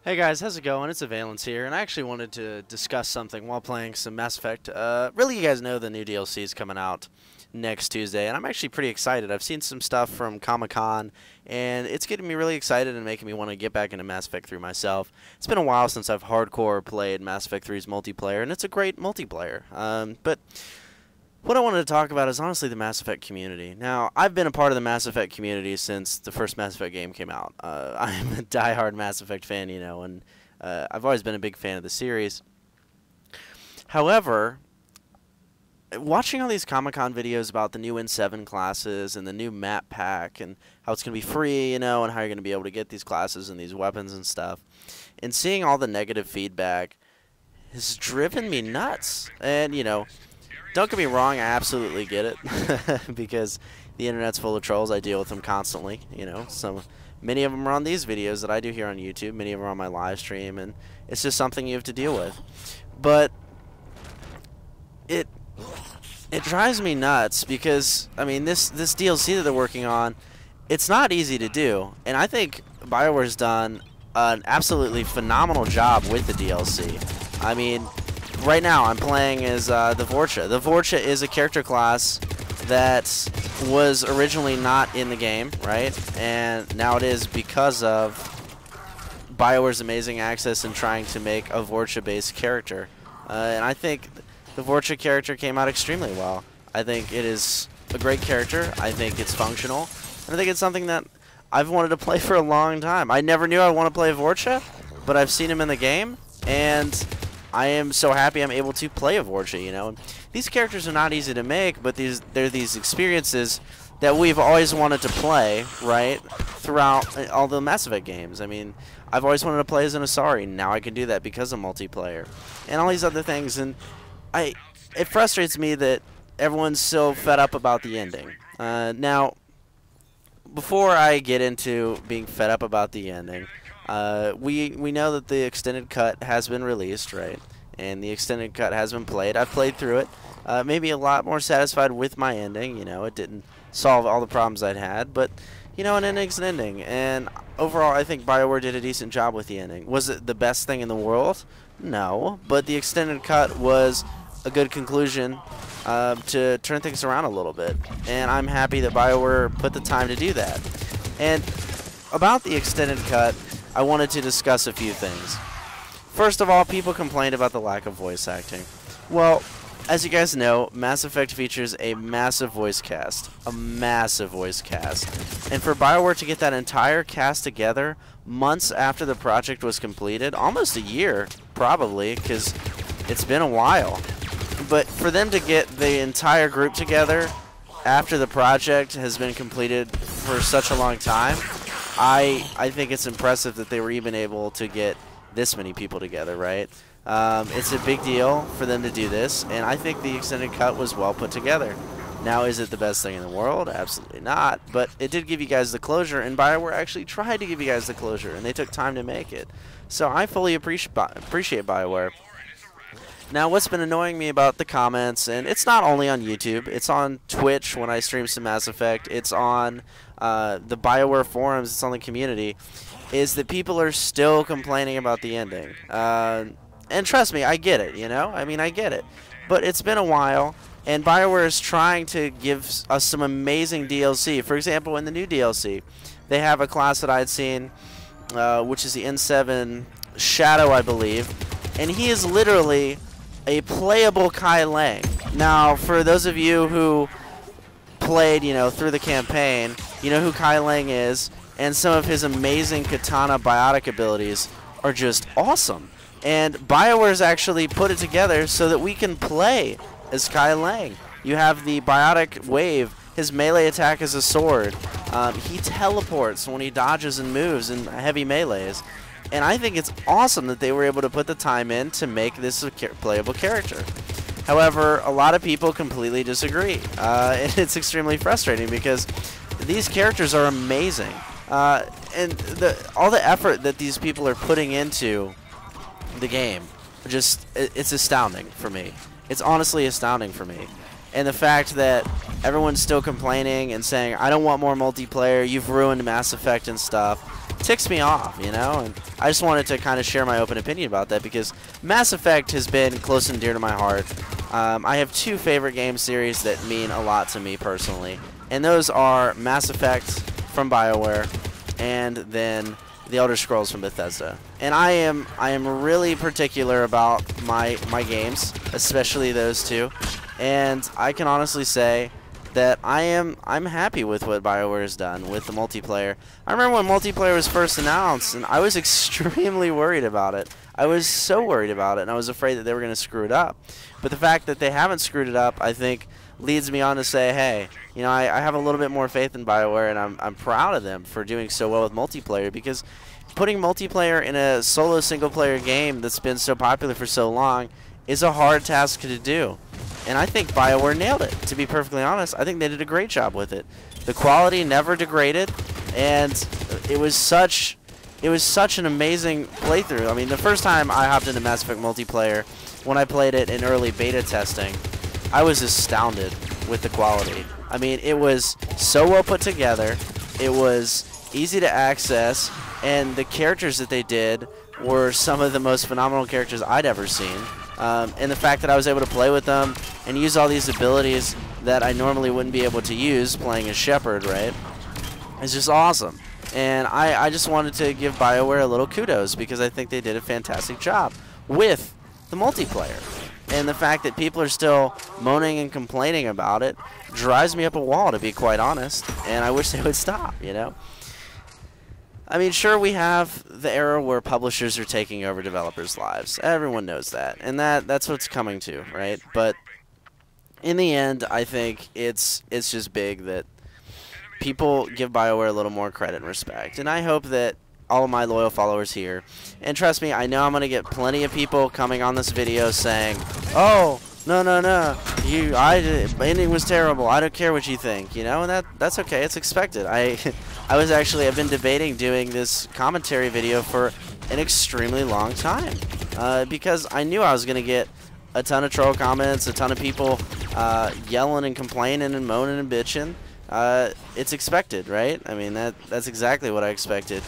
Hey guys, how's it going? It's Valence here, and I actually wanted to discuss something while playing some Mass Effect. Really, you guys know the new DLC is coming out next Tuesday, and I'm actually pretty excited. I've seen some stuff from Comic-Con, and it's getting me really excited and making me want to get back into Mass Effect 3 myself. It's been a while since I've hardcore played Mass Effect 3's multiplayer, and it's a great multiplayer. But what I wanted to talk about is honestly the Mass Effect community. Now, I've been a part of the Mass Effect community since the first Mass Effect game came out. I'm a diehard Mass Effect fan, you know, and I've always been a big fan of the series. However, watching all these Comic-Con videos about the new N7 classes and the new map pack and how it's going to be free, you know, and how you're going to be able to get these classes and these weapons and stuff, and seeing all the negative feedback has driven me nuts. And, you know, don't get me wrong, I absolutely get it because the internet's full of trolls. I deal with them constantly, you know. Many of them are on these videos that I do here on YouTube. Many of them are on my live stream, and it's just something you have to deal with. But it drives me nuts because, I mean, this DLC that they're working on, it's not easy to do. And I think BioWare's done an absolutely phenomenal job with the DLC. I mean, right now I'm playing as the Vorcha. The Vorcha is a character class that was originally not in the game, right? And now it is because of BioWare's amazing access in trying to make a Vorcha-based character. And I think the Vorcha character came out extremely well. I think it is a great character. I think it's functional. And I think it's something that I've wanted to play for a long time. I never knew I would want to play Vorcha, but I've seen him in the game, and I am so happy I'm able to play a Vorcha, you know. These characters are not easy to make, but they're these experiences that we've always wanted to play, right, throughout all the Mass Effect games. I mean, I've always wanted to play as an Asari. Now I can do that because of multiplayer and all these other things. And it frustrates me that everyone's so fed up about the ending. Now, before I get into being fed up about the ending, we know that the extended cut has been released, right? And the extended cut has been played. I've played through it. Maybe a lot more satisfied with my ending. You know, it didn't solve all the problems I'd had, but you know, an ending's an ending. And overall, I think BioWare did a decent job with the ending. Was it the best thing in the world? No, but the extended cut was a good conclusion to turn things around a little bit. And I'm happy that BioWare put the time to do that. And about the extended cut, I wanted to discuss a few things. First of all, people complained about the lack of voice acting. Well, as you guys know, Mass Effect features a massive voice cast. A massive voice cast. And for BioWare to get that entire cast together months after the project was completed, almost a year, probably, because it's been a while. But for them to get the entire group together after the project has been completed for such a long time, I think it's impressive that they were even able to get this many people together, right? It's a big deal for them to do this, and I think the extended cut was well put together. Now, is it the best thing in the world? Absolutely not, but it did give you guys the closure, and BioWare actually tried to give you guys the closure, and they took time to make it. So I fully appreciate BioWare. Now, what's been annoying me about the comments, and it's not only on YouTube, it's on Twitch when I stream some Mass Effect, it's on the BioWare forums, it's on the community, is that people are still complaining about the ending. And trust me, I get it, you know? I mean, I get it. But it's been a while, and BioWare is trying to give us some amazing DLC. For example, in the new DLC, they have a class that I had seen, which is the N7 Shadow, I believe, and he is literally a playable Kai Lang. Now, for those of you who played, you know, through the campaign, you know who Kai Lang is, and some of his amazing katana biotic abilities are just awesome. And BioWare's actually put it together so that we can play as Kai Lang. You have the biotic wave, his melee attack is a sword. He teleports when he dodges and moves in heavy melees. And I think it's awesome that they were able to put the time in to make this a playable character. However, a lot of people completely disagree. And it's extremely frustrating because these characters are amazing. And all the effort that these people are putting into the game, it's astounding for me. It's honestly astounding for me. And the fact that everyone's still complaining and saying, I don't want more multiplayer, you've ruined Mass Effect and stuff, ticks me off, you know? And I just wanted to kind of share my open opinion about that because Mass Effect has been close and dear to my heart. I have two favorite game series that mean a lot to me personally, and those are Mass Effect from BioWare and then The Elder Scrolls from Bethesda. And I am really particular about my games, especially those two. And I can honestly say that I'm happy with what BioWare has done with the multiplayer. I remember when multiplayer was first announced, and I was extremely worried about it. I was so worried about it, and I was afraid that they were going to screw it up. But the fact that they haven't screwed it up, I think, leads me on to say, hey, you know, I have a little bit more faith in BioWare, and I'm proud of them for doing so well with multiplayer, because putting multiplayer in a solo single-player game that's been so popular for so long is a hard task to do. And I think BioWare nailed it, to be perfectly honest. I think they did a great job with it. The quality never degraded, and it was such an amazing playthrough. I mean, the first time I hopped into Mass Effect multiplayer, when I played it in early beta testing, I was astounded with the quality. I mean, it was so well put together, it was easy to access, and the characters that they did were some of the most phenomenal characters I'd ever seen. And the fact that I was able to play with them and use all these abilities that I normally wouldn't be able to use playing as Shepard, right, is just awesome. And I just wanted to give BioWare a little kudos because I think they did a fantastic job with the multiplayer. And the fact that people are still moaning and complaining about it drives me up a wall, to be quite honest. And I wish they would stop, you know. I mean, sure, we have the era where publishers are taking over developers' lives. Everyone knows that. And that's what it's coming to, right? But in the end, I think it's just big that people give BioWare a little more credit and respect. And I hope that all of my loyal followers here, and trust me, I know I'm going to get plenty of people coming on this video saying, oh, no, the ending was terrible, I don't care what you think, you know, and that's okay, it's expected. I've been debating doing this commentary video for an extremely long time, because I knew I was going to get a ton of troll comments, a ton of people yelling and complaining and moaning and bitching. It's expected, right? I mean, that's exactly what I expected.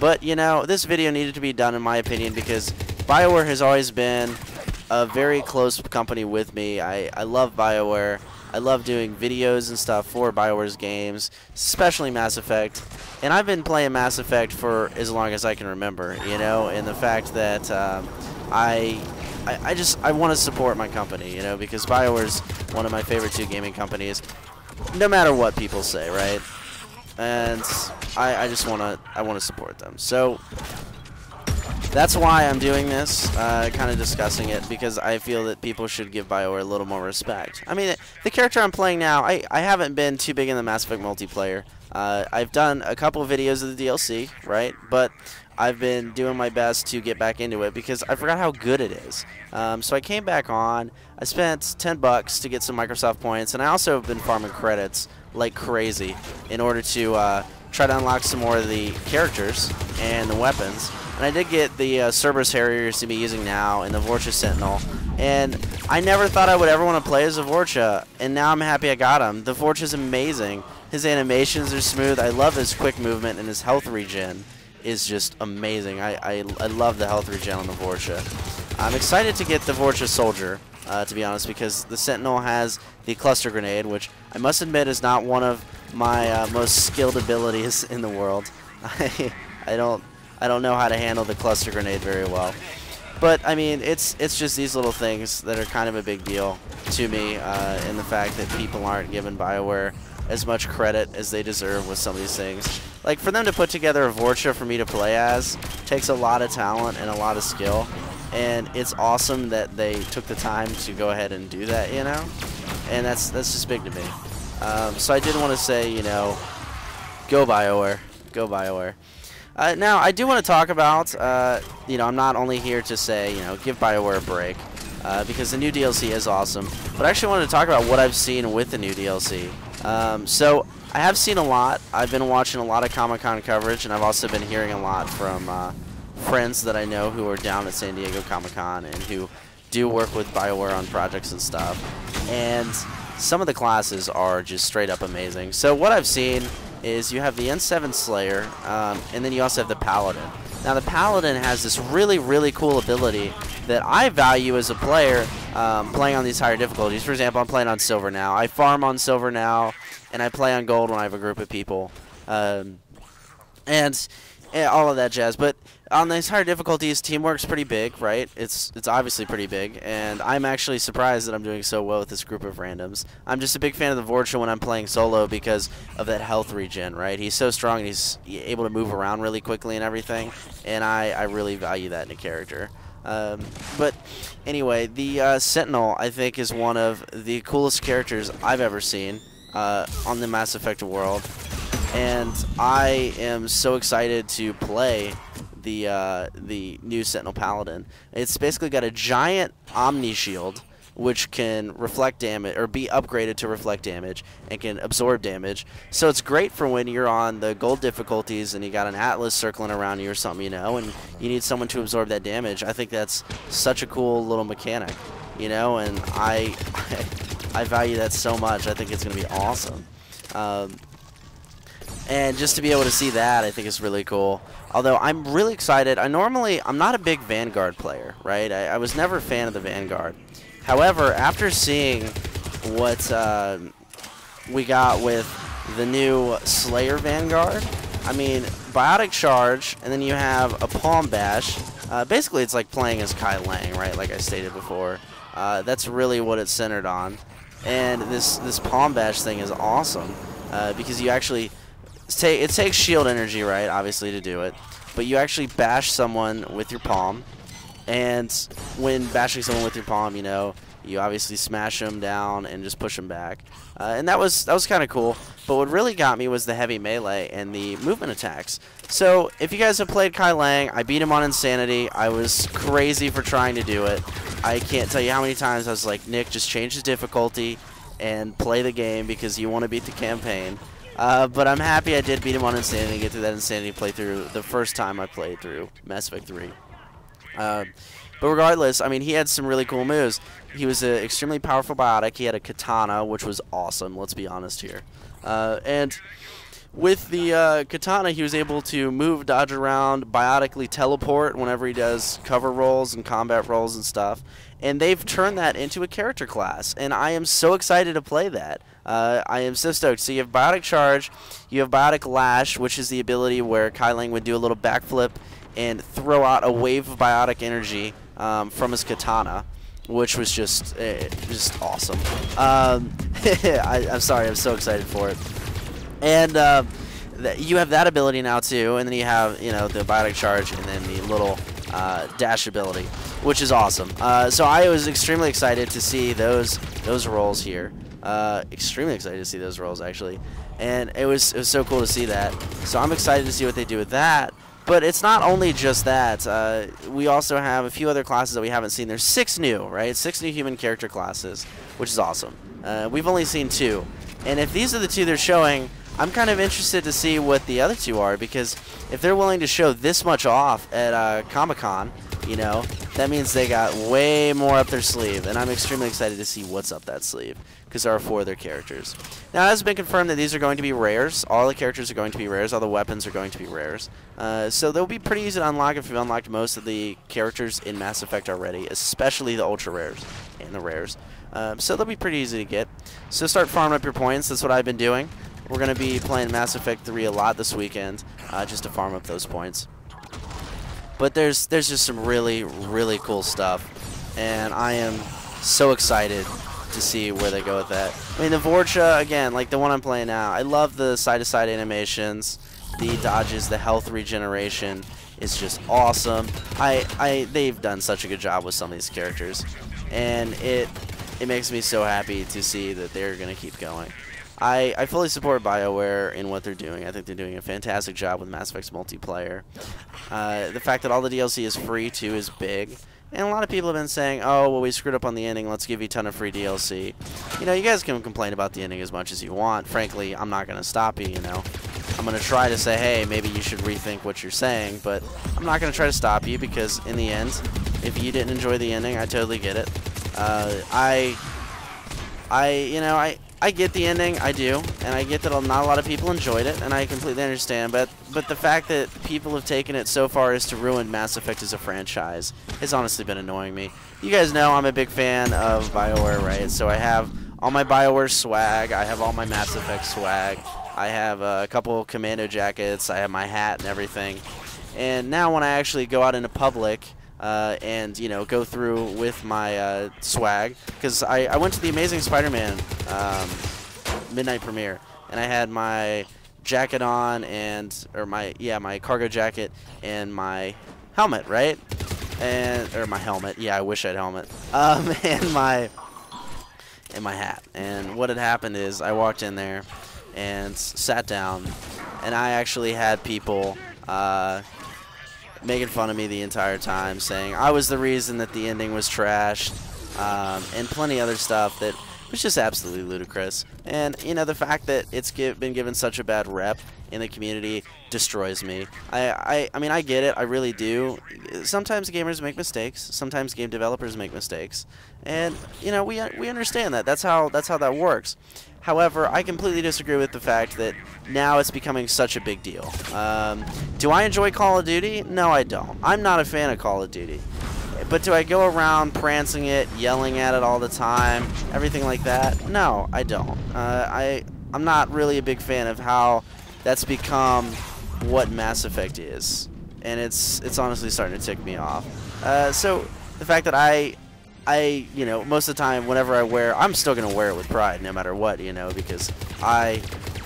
But, you know, this video needed to be done, in my opinion, because BioWare has always been a very close company with me. I love BioWare. I love doing videos and stuff for BioWare's games, especially Mass Effect. And I've been playing Mass Effect for as long as I can remember, you know, and the fact that I want to support my company, you know, because BioWare's one of my favorite two gaming companies, no matter what people say, right? And I want to support them. So that's why I'm doing this, kind of discussing it, because I feel that people should give BioWare a little more respect. I mean, the character I'm playing now, I haven't been too big in the Mass Effect multiplayer. I've done a couple of videos of the DLC, right? But I've been doing my best to get back into it because I forgot how good it is. So I came back on. I spent $10 to get some Microsoft points, and I also have been farming credits like crazy in order to try to unlock some more of the characters and the weapons. And I did get the Cerberus Harriers to be using now and the Vorcha Sentinel. And I never thought I would ever want to play as a Vorcha, and now I'm happy I got him. The Vorcha's amazing. His animations are smooth. I love his quick movement, and his health regen is just amazing. I love the health regen on the Vorcha. I'm excited to get the Vorcha Soldier, to be honest, because the Sentinel has the cluster grenade, which I must admit is not one of my most skilled abilities in the world. I don't know how to handle the cluster grenade very well. But I mean, it's just these little things that are kind of a big deal to me, in the fact that people aren't giving BioWare as much credit as they deserve with some of these things. Like, for them to put together a Vorcha for me to play as takes a lot of talent and a lot of skill, and it's awesome that they took the time to go ahead and do that, you know? And that's just big to me. So I did want to say, you know, go BioWare. Go BioWare. Now, I do want to talk about, you know, I'm not only here to say, you know, give BioWare a break, because the new DLC is awesome, but I actually wanted to talk about what I've seen with the new DLC. So, I have seen a lot. I've been watching a lot of Comic-Con coverage, and I've also been hearing a lot from friends that I know who are down at San Diego Comic-Con and who do work with BioWare on projects and stuff. And some of the classes are just straight up amazing. So what I've seen is you have the N7 Slayer, and then you also have the Paladin. Now the Paladin has this really, really cool ability that I value as a player playing on these higher difficulties. For example, I'm playing on Silver now. I farm on Silver now, and I play on Gold when I have a group of people. And all of that jazz. But on these higher difficulties, teamwork's pretty big, right? It's obviously pretty big, and I'm actually surprised that I'm doing so well with this group of randoms. I'm just a big fan of the Vorcha when I'm playing solo because of that health regen, right? He's so strong and he's able to move around really quickly and everything, and I really value that in a character. But anyway, the Sentinel, I think, is one of the coolest characters I've ever seen on the Mass Effect world. And I am so excited to play the new Sentinel Paladin. It's basically got a giant Omni Shield, which can reflect damage, or be upgraded to reflect damage, and can absorb damage. So it's great for when you're on the Gold difficulties and you got an Atlas circling around you or something, you know, and you need someone to absorb that damage. I think that's such a cool little mechanic, you know, and I value that so much. I think it's going to be awesome. And just to be able to see that, I think is really cool. Although I'm really excited. I'm not a big Vanguard player, right? I was never a fan of the Vanguard. However, after seeing what we got with the new Slayer Vanguard, I mean, Biotic Charge, and then you have a Palm Bash. Basically, it's like playing as Kai Lang, right? Like I stated before. That's really what it's centered on. And this Palm Bash thing is awesome because you actually... It takes shield energy, right, obviously, to do it. But you actually bash someone with your palm. And when bashing someone with your palm, you know, you obviously smash them down and just push them back. And that was kind of cool. But what really got me was the heavy melee and the movement attacks. So if you guys have played Kai Lang, I beat him on Insanity. I was crazy for trying to do it. I can't tell you how many times I was like, Nick, just change the difficulty and play the game because you want to beat the campaign. But I'm happy I did beat him on Insanity and get through that Insanity playthrough the first time I played through Mass Effect 3. But regardless, I mean, he had some really cool moves. He was an extremely powerful biotic. He had a katana, which was awesome, let's be honest here. And with the katana, he was able to move, dodge around, biotically teleport whenever he does cover rolls and combat rolls and stuff. And they've turned that into a character class, and I am so excited to play that. I am so stoked. So you have Biotic Charge, you have Biotic Lash, which is the ability where Kai Lang would do a little backflip and throw out a wave of biotic energy from his katana, which was just awesome. I'm sorry, I'm so excited for it. And you have that ability now too, and then you have, you know, the Biotic Charge and then the little dash ability, which is awesome. So I was extremely excited to see those rolls here. Extremely excited to see those rolls, actually, and it was so cool to see that. So I'm excited to see what they do with that. But it's not only just that. We also have a few other classes that we haven't seen. There's 6 new, right? 6 new human character classes, which is awesome. We've only seen 2, and if these are the 2 they're showing, I'm kind of interested to see what the other 2 are, because if they're willing to show this much off at Comic-Con, you know, that means they got way more up their sleeve, and I'm extremely excited to see what's up that sleeve, because there are 4 other characters. Now, it has been confirmed that these are going to be rares. All the characters are going to be rares. All the weapons are going to be rares. So they'll be pretty easy to unlock if you've unlocked most of the characters in Mass Effect already, especially the ultra rares and the rares. So they'll be pretty easy to get. So start farming up your points. That's what I've been doing. We're going to be playing Mass Effect 3 a lot this weekend, just to farm up those points. But there's just some really, really cool stuff, and I am so excited to see where they go with that. I mean, the Vorcha, again, like the one I'm playing now, I love the side-to-side animations, the dodges, the health regeneration is just awesome. They've done such a good job with some of these characters, and it makes me so happy to see that they're going to keep going. I fully support BioWare in what they're doing. I think they're doing a fantastic job with Mass Effect's multiplayer. The fact that all the DLC is free, too, is big. And a lot of people have been saying, oh, well, we screwed up on the ending, let's give you a ton of free DLC. You know, you guys can complain about the ending as much as you want. Frankly, I'm not going to stop you, you know. I'm going to try to say, hey, maybe you should rethink what you're saying, but I'm not going to try to stop you, because in the end, if you didn't enjoy the ending, I totally get it. I get the ending, I do, and I get that not a lot of people enjoyed it, and I completely understand, but the fact that people have taken it so far as to ruin Mass Effect as a franchise has honestly been annoying me. You guys know I'm a big fan of BioWare, right? So I have all my BioWare swag, I have all my Mass Effect swag, I have a couple commando jackets, I have my hat and everything, and now when I actually go out into public, and go through with my swag, because I went to the Amazing Spider-Man midnight premiere, and I had my jacket on or my cargo jacket and my helmet, right? Or my helmet. Yeah, I wish I had a helmet. And my hat. And what had happened is I walked in there and sat down, and I actually had people making fun of me the entire time, saying I was the reason that the ending was trashed, and plenty other stuff that was just absolutely ludicrous. And the fact that it's been given such a bad rep in the community destroys me. I mean, I get it, I really do. Sometimes gamers make mistakes, sometimes game developers make mistakes, and we understand that. That's how that works. However, I completely disagree with the fact that now it's becoming such a big deal. Do I enjoy Call of Duty? No, I don't. I'm not a fan of Call of Duty. But do I go around prancing it, yelling at it all the time, everything like that? No, I don't. I'm not really a big fan of how that's become what Mass Effect is. And it's honestly starting to tick me off. So the fact that I most of the time, whenever I wear, I'm still going to wear it with pride, no matter what, because I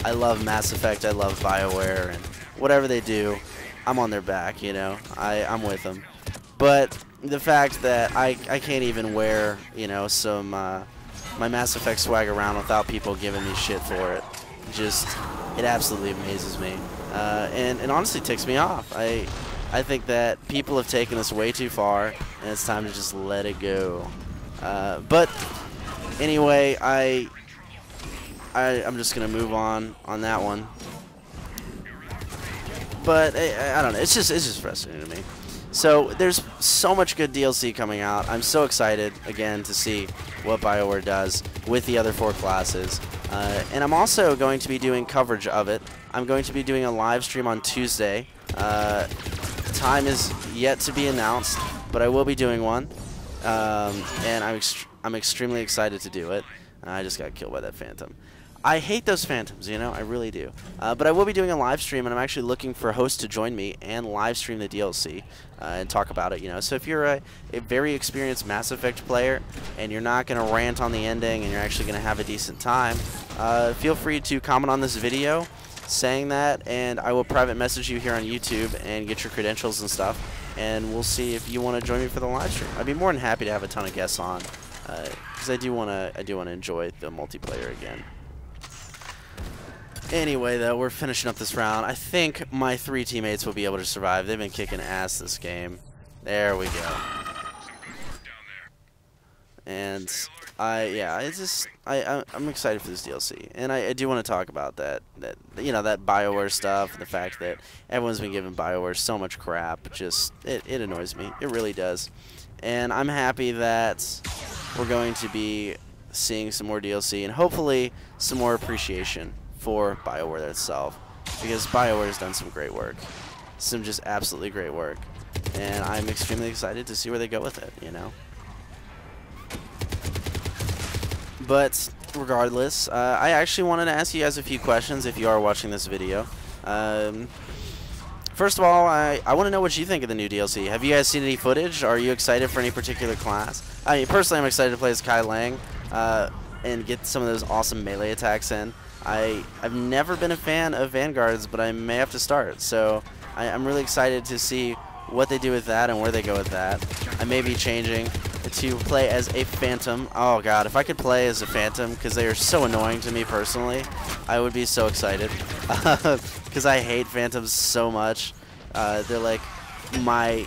love Mass Effect, I love BioWare, and whatever they do, I'm on their back, I'm with them. But the fact that I can't even wear, some, my Mass Effect swag around without people giving me shit for it, it absolutely amazes me, and honestly ticks me off. I think that people have taken this way too far, and it's time to just let it go. But anyway, I'm just gonna move on that one. But I don't know. It's just frustrating to me. So there's so much good DLC coming out. I'm so excited again to see what BioWare does with the other 4 classes. And I'm also going to be doing coverage of it. I'm going to be doing a live stream on Tuesday. Time is yet to be announced, but I will be doing one, and I'm extremely excited to do it. I just got killed by that Phantom. I hate those Phantoms, I really do. But I will be doing a live stream, and I'm actually looking for hosts to join me and live stream the DLC and talk about it. So if you're a very experienced Mass Effect player and you're not going to rant on the ending and you're actually going to have a decent time, feel free to comment on this video saying that, and I will private message you here on YouTube and get your credentials and stuff, and we'll see if you want to join me for the live stream. I'd be more than happy to have a ton of guests on, because I do want to enjoy the multiplayer again. Anyway, though, we're finishing up this round. I think my 3 teammates will be able to survive. They've been kicking ass this game. There we go. And I'm excited for this DLC, and I do want to talk about that BioWare stuff, and the fact that everyone's been giving BioWare so much crap. It annoys me. It really does. And I'm happy that we're going to be seeing some more DLC and hopefully some more appreciation for BioWare itself, because BioWare has done some great work, some just absolutely great work, and I'm extremely excited to see where they go with it. But regardless, I actually wanted to ask you guys a few questions if you are watching this video. First of all, I want to know what you think of the new DLC. Have you guys seen any footage? Are you excited for any particular class? I mean, personally, I'm excited to play as Kai Lang and get some of those awesome melee attacks in. I've never been a fan of Vanguards, but I may have to start. So I'm really excited to see what they do with that and where they go with that. I may be changing to play as a Phantom. Oh god, if I could play as a Phantom, because they are so annoying to me personally, I would be so excited. Because I hate Phantoms so much. They're like my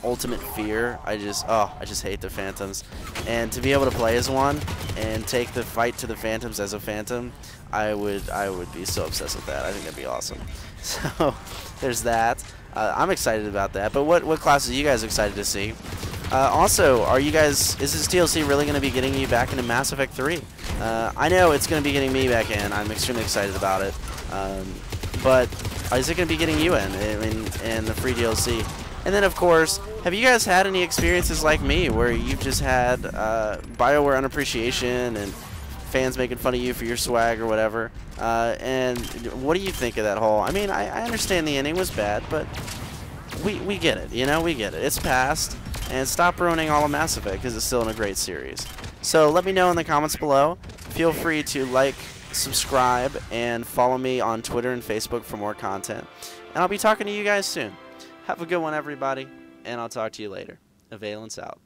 ultimate fear. I just hate the Phantoms. And to be able to play as one and take the fight to the Phantoms as a Phantom, I would be so obsessed with that. I think that'd be awesome. So there's that. I'm excited about that. But what classes are you guys excited to see? Also, is this DLC really going to be getting you back into Mass Effect 3? I know it's going to be getting me back in. I'm extremely excited about it. But is it going to be getting you in the free DLC? And then, of course, have you guys had any experiences like me where you've just had BioWare unappreciation and fans making fun of you for your swag or whatever? And what do you think of that whole... I mean, I understand the ending was bad, but we get it, you know? We get it. It's past. And stop ruining all of Mass Effect because it's still in a great series. So let me know in the comments below. Feel free to like, subscribe, and follow me on Twitter and Facebook for more content. And I'll be talking to you guys soon. Have a good one, everybody, and I'll talk to you later. Valence out.